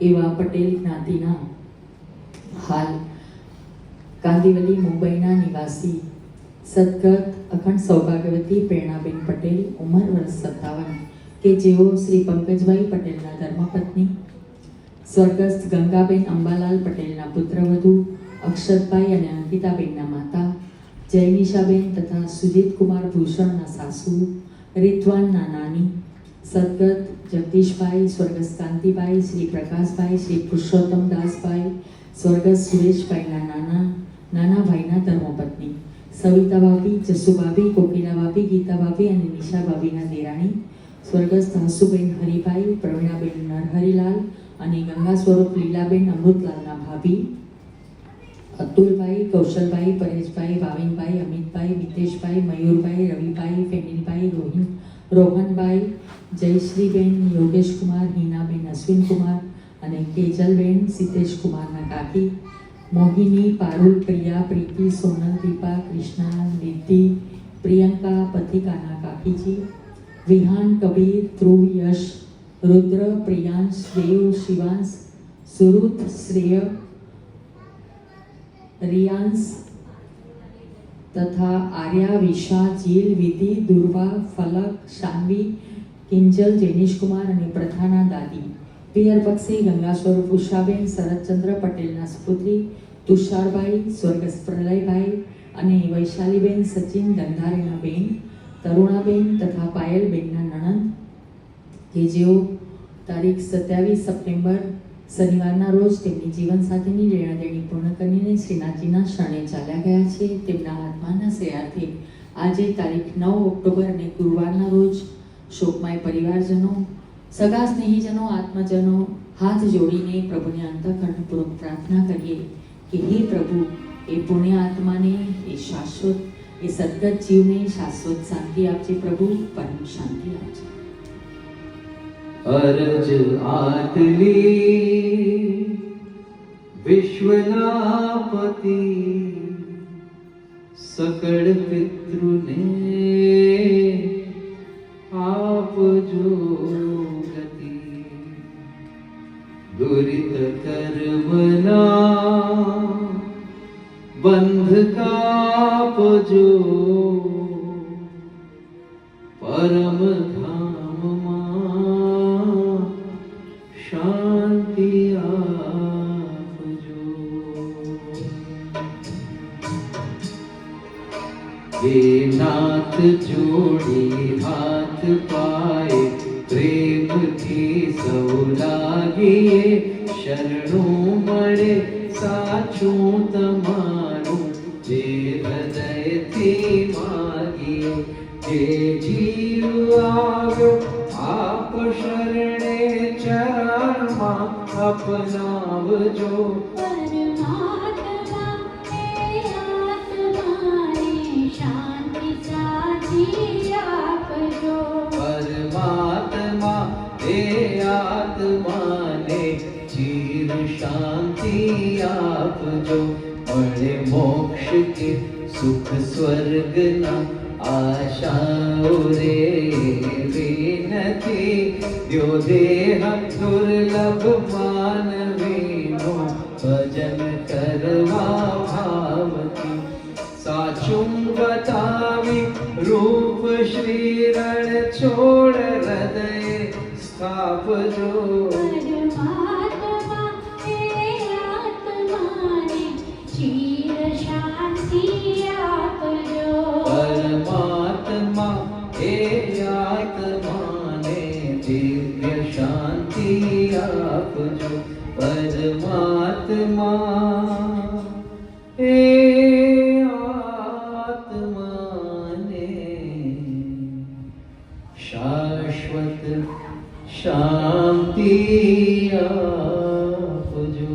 એવા પટેલ જ્ઞાતિના હાલ કાંદિવલી મુંબઈના નિવાસી સદગત અખંડ સૌભાગ્યવતી પ્રેરણાબેન પટેલ, ઉંમર વર્ષ 57, કે જેઓ શ્રી પંકજભાઈ પટેલના ધર્મપત્ની, સ્વર્ગસ્થ ગંગાબેન અંબાલાલ પટેલના પુત્રવધુ, અક્ષતભાઈ અને અંકિતાબેનના માતા, જયનિશાબેન તથા સુજીતકુમાર ભૂષણના સાસુ, રીતવાનના નાની, સદગત જગદીશભાઈ, સ્વર્ગસ્થ કાંતિભાઈ, શ્રી પ્રકાશભાઈ, શ્રી પુરુષોત્તમદાસભાઈ, સ્વર્ગસ્થ સુરેશભાઈના નાના ભાઈના ધર્મપત્ની, સવિતા ભાભી, જસુ ભાભી, કોકિલા ભાભી, ગીતા ભાભી અને નિશા ભાભીના દેરાણી, સ્વર્ગસ્થ હસુબેન હરિભાઈ, પ્રવીણાબેન નરહરિલાલ અને ગંગા સ્વરૂપ લીલાબેન અમૃતલાલના ભાભી, અતુલભાઈ, કૌશલભાઈ, પરેશભાઈ, ભાવિનભાઈ, અમિતભાઈ, મિતેશભાઈ, મયુરભાઈ, રવિભાઈ, ફેનિલભાઈ, રોહનભાઈ, જયશ્રીબેન, યોગેશકુમાર, હિનાબેન, અશ્વિનકુમાર અને કેજલબેન, સિતેશકુમારના કાકી, મોહિની, પારુલ, પ્રિયા, પ્રીતિ, સોનલ, દીપા, કૃષ્ણા, નિધિ, પ્રિયંકા, પથિકાના કાકીજી, વિહાન, કબીર, ધ્રુવ, યશ, રુદ્ર, પ્રિયાંશ, દેવ, શિવાંશ, સુરુત, શ્રેય, રિયાંશ તથા આર્યા, વિશા, જીલ, વિધિ, દુર્વા, ફલક, શાન્વી, કિંજલ, જૈનિશકુમાર અને પ્રથાના દાદી, પિયર પક્ષી ગંગા સ્વરૂપ ઉષાબેન, શરદચંદ્ર પટેલના સુપુત્રી તુષારભાઈ, સ્વર્ગસ્થ પ્રલયભાઈ અને વૈશાલીબેન, સચિન ગંધારેના બેન, તરુણાબેન તથા પાયલબેનના નણંદ, કે જેઓ તારીખ 27 સપ્ટેમ્બર શનિવારના રોજ તેમની જીવનસાથીની લેણાદેણી પૂર્ણ કરીને શ્રીનાથજીના શરણે ચાલ્યા ગયા છે. તેમના આત્માના શ્રેયાર્થે આજે તારીખ 9 ઓક્ટોબર અને ગુરુવારના રોજ શોકમય પરિવારજનો, સગા સ્નેહીજનો, આત્મજનો હાથ જોડીને પ્રભુને અંતઃકરણપૂર્વક પ્રાર્થના કરીએ કે હે પ્રભુ, એ પુણ્ય આત્માને, એ શાશ્વત, એ સદગત જીવને શાશ્વત શાંતિ આપજે પ્રભુ, પરમ શાંતિ આપજે. અરજ આટલી વિશ્વના પતિ, સકળ પિતૃને આપજો ગતિ, દુરિત કર્મના બંધ કાપજો, પરમ ધામમાં શાંતિ આપજો. હે નાથ જોડી હાથ પાય, પ્રેમથી સૌ લાગીએ, શરણું મળે સાચું તમારું, જે હૃદયથી માગીએ. જે જીવ આવ્યો આપ શરણે, ચરણમાં અપનાવજો. પરમાત્મા એ આત્માને ચિર શાંતિ આપજો. મળે મોક્ષ કે સુખ સ્વર્ગના આશાઓ રે વિનતી, દ્યો દેહ દુર્લભ માનવીનો, ભજન કરવા ભાવથી. સાચું બતાવી રૂપ શ્રી રણ છોડ, હૃદય સ્થાપજો. પરમાત્મા એ આત્માને દિવ્ય શાંતિ આપજો. પરમાત્મા એ આત્માને શાશ્વત શાંતિ આપજો.